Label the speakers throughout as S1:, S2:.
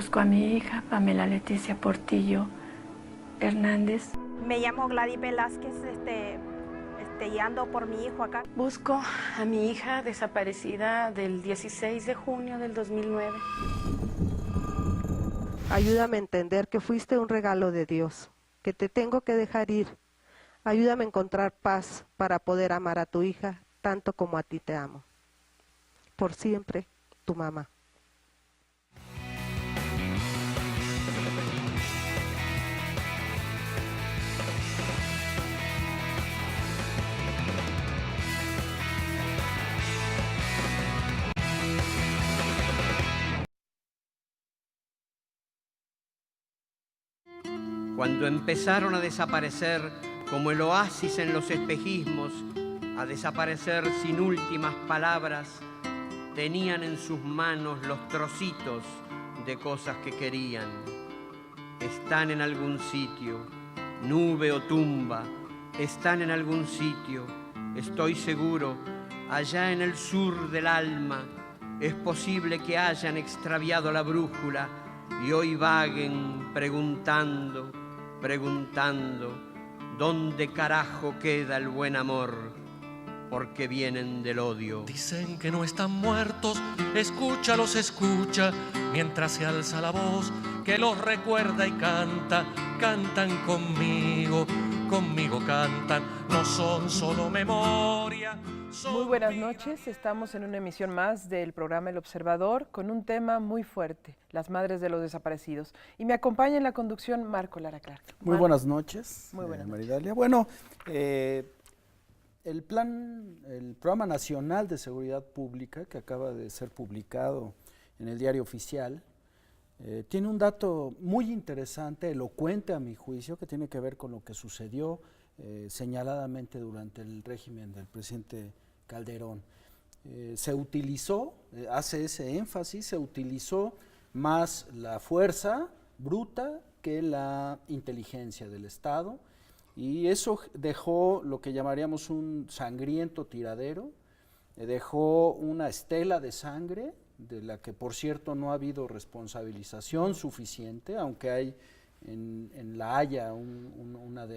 S1: Busco a mi hija, Pamela Leticia Portillo Hernández.
S2: Me llamo Gladys Velázquez, y ando por mi hijo acá.
S1: Busco a mi hija desaparecida del 16 de junio del 2009.
S3: Ayúdame a entender que fuiste un regalo de Dios, que te tengo que dejar ir. Ayúdame a encontrar paz para poder amar a tu hija tanto como a ti te amo. Por siempre, tu mamá.
S4: Cuando empezaron a desaparecer como el oasis en los espejismos, a desaparecer sin últimas palabras, tenían en sus manos los trocitos de cosas que querían. Están en algún sitio, nube o tumba, están en algún sitio, estoy seguro, allá en el sur del alma. Es posible que hayan extraviado la brújula y hoy vaguen preguntando, ¿dónde carajo queda el buen amor? Porque vienen del odio.
S5: Dicen que no están muertos, escúchalos, escucha, mientras se alza la voz que los recuerda y canta, cantan conmigo, conmigo cantan, no son solo memoria.
S6: Muy buenas noches, estamos en una emisión más del programa El Observador con un tema muy fuerte, las madres de los desaparecidos. Y me acompaña en la conducción Marco Lara Clark.
S7: Muy buenas noches,
S6: Muy buenas noches.
S7: Maridalia. Bueno, el Programa Nacional de Seguridad Pública, que acaba de ser publicado en el Diario Oficial, tiene un dato muy interesante, elocuente a mi juicio, que tiene que ver con lo que sucedió señaladamente durante el régimen del presidente Calderón. Se utilizó, hace ese énfasis, se utilizó más la fuerza bruta que la inteligencia del Estado, y eso dejó lo que llamaríamos un sangriento tiradero, dejó una estela de sangre, de la que por cierto no ha habido responsabilización suficiente, aunque hay en La Haya una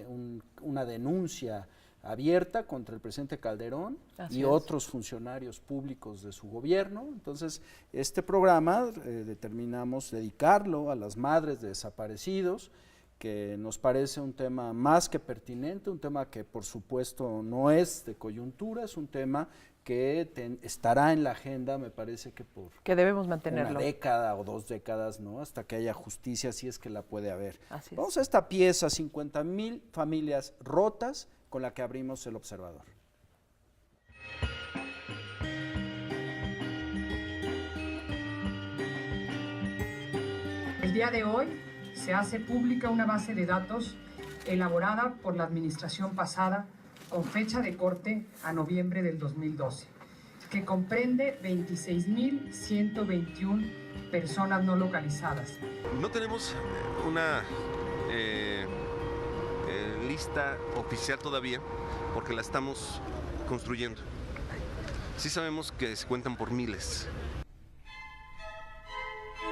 S7: denuncia abierta contra el presidente Calderón y otros funcionarios públicos de su gobierno. Entonces, este programa determinamos dedicarlo a las madres de desaparecidos, que nos parece un tema más que pertinente, un tema que por supuesto no es de coyuntura, es un tema que estará en la agenda, me parece que por
S6: que debemos mantenerlo
S7: una década o 2 décadas, ¿no? Hasta que haya justicia, si es que la puede haber.
S6: Así es.
S7: Vamos a esta pieza, 50,000 familias rotas, con la que abrimos El Observador.
S8: El día de hoy se hace pública una base de datos elaborada por la administración pasada con fecha de corte a noviembre del 2012, que comprende 26,121 personas no localizadas.
S9: No tenemos una lista oficial todavía, porque la estamos construyendo. Sí sabemos que se cuentan por miles.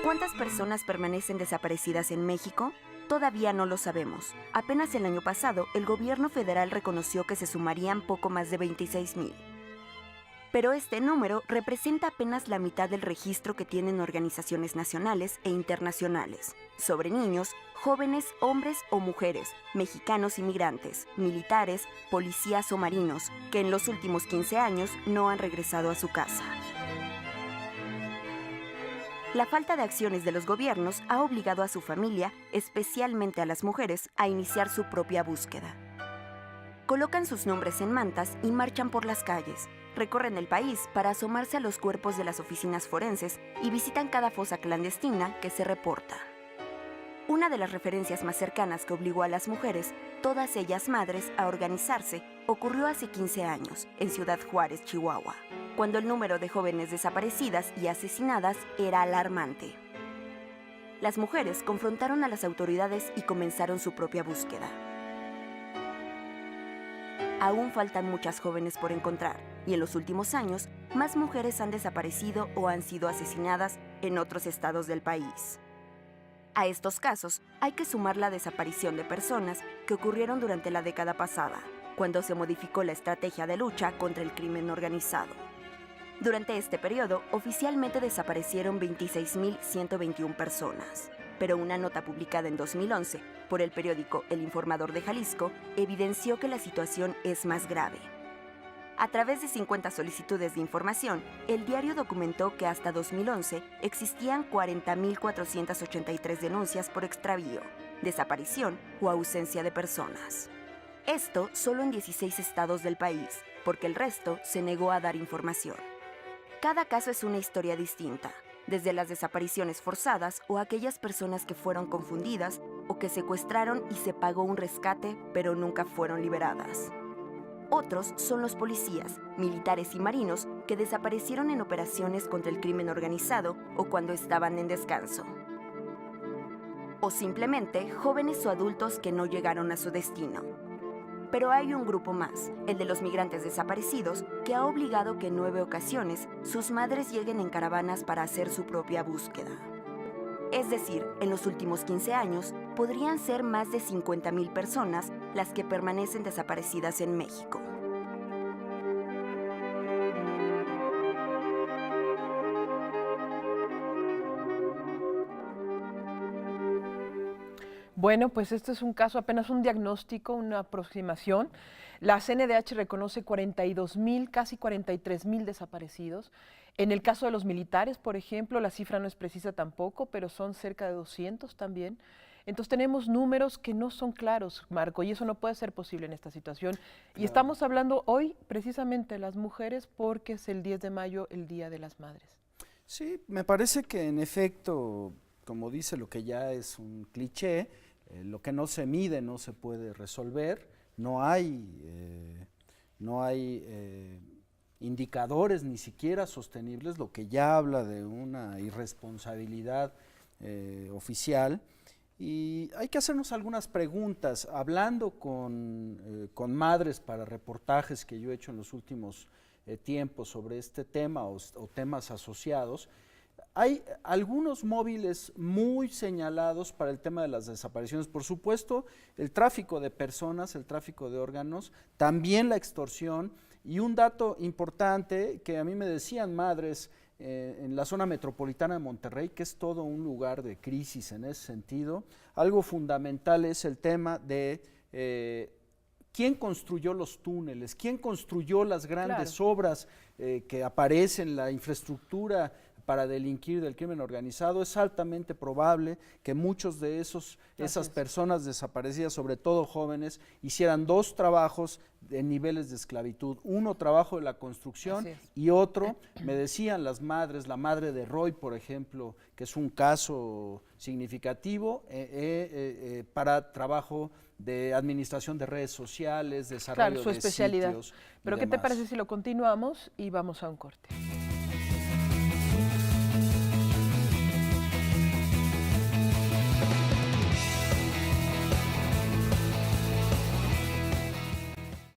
S10: ¿Cuántas personas permanecen desaparecidas en México? Todavía no lo sabemos. Apenas el año pasado, el gobierno federal reconoció que se sumarían poco más de 26,000. Pero este número representa apenas la mitad del registro que tienen organizaciones nacionales e internacionales sobre niños, jóvenes, hombres o mujeres, mexicanos inmigrantes, militares, policías o marinos, que en los últimos 15 años no han regresado a su casa. La falta de acciones de los gobiernos ha obligado a su familia, especialmente a las mujeres, a iniciar su propia búsqueda. Colocan sus nombres en mantas y marchan por las calles. Recorren el país para asomarse a los cuerpos de las oficinas forenses y visitan cada fosa clandestina que se reporta. Una de las referencias más cercanas que obligó a las mujeres, todas ellas madres, a organizarse, ocurrió hace 15 años, en Ciudad Juárez, Chihuahua, cuando el número de jóvenes desaparecidas y asesinadas era alarmante. Las mujeres confrontaron a las autoridades y comenzaron su propia búsqueda. Aún faltan muchas jóvenes por encontrar, y en los últimos años, más mujeres han desaparecido o han sido asesinadas en otros estados del país. A estos casos hay que sumar la desaparición de personas que ocurrieron durante la década pasada, cuando se modificó la estrategia de lucha contra el crimen organizado. Durante este periodo, oficialmente desaparecieron 26.121 personas, pero una nota publicada en 2011 por el periódico El Informador de Jalisco evidenció que la situación es más grave. A través de 50 solicitudes de información, el diario documentó que hasta 2011 existían 40.483 denuncias por extravío, desaparición o ausencia de personas. Esto solo en 16 estados del país, porque el resto se negó a dar información. Cada caso es una historia distinta, desde las desapariciones forzadas o aquellas personas que fueron confundidas o que secuestraron y se pagó un rescate pero nunca fueron liberadas. Otros son los policías, militares y marinos que desaparecieron en operaciones contra el crimen organizado o cuando estaban en descanso. O simplemente jóvenes o adultos que no llegaron a su destino. Pero hay un grupo más, el de los migrantes desaparecidos, que ha obligado que en 9 ocasiones sus madres lleguen en caravanas para hacer su propia búsqueda. Es decir, en los últimos 15 años, podrían ser más de 50.000 personas las que permanecen desaparecidas en México.
S6: Bueno, pues este es un caso, apenas un diagnóstico, una aproximación. La CNDH reconoce 42.000, casi 43.000 desaparecidos. En el caso de los militares, por ejemplo, la cifra no es precisa tampoco, pero son cerca de 200 también. Entonces tenemos números que no son claros, Marco, y eso no puede ser posible en esta situación. Claro. Y estamos hablando hoy precisamente de las mujeres porque es el 10 de mayo, el Día de las Madres.
S7: Sí, me parece que en efecto, como dice lo que ya es un cliché, lo que no se mide no se puede resolver, no hay indicadores ni siquiera sostenibles, lo que ya habla de una irresponsabilidad oficial. Y hay que hacernos algunas preguntas, hablando con madres para reportajes que yo he hecho en los últimos tiempos sobre este tema o temas asociados. Hay algunos móviles muy señalados para el tema de las desapariciones. Por supuesto, el tráfico de personas, el tráfico de órganos, también la extorsión. Y un dato importante que a mí me decían madres en la zona metropolitana de Monterrey, que es todo un lugar de crisis en ese sentido, algo fundamental es el tema de quién construyó los túneles, quién construyó las grandes obras que aparecen, la infraestructura para delinquir del crimen organizado. Es altamente probable que muchos de esas personas desaparecidas, sobre todo jóvenes, hicieran 2 trabajos en niveles de esclavitud. Uno, trabajo de la construcción, y otro, me decían las madres, la madre de Roy, por ejemplo, que es un caso significativo, para trabajo de administración de redes sociales, desarrollo
S6: su especialidad.
S7: de sitios.
S6: Pero ¿qué te parece si lo continuamos y vamos a un corte?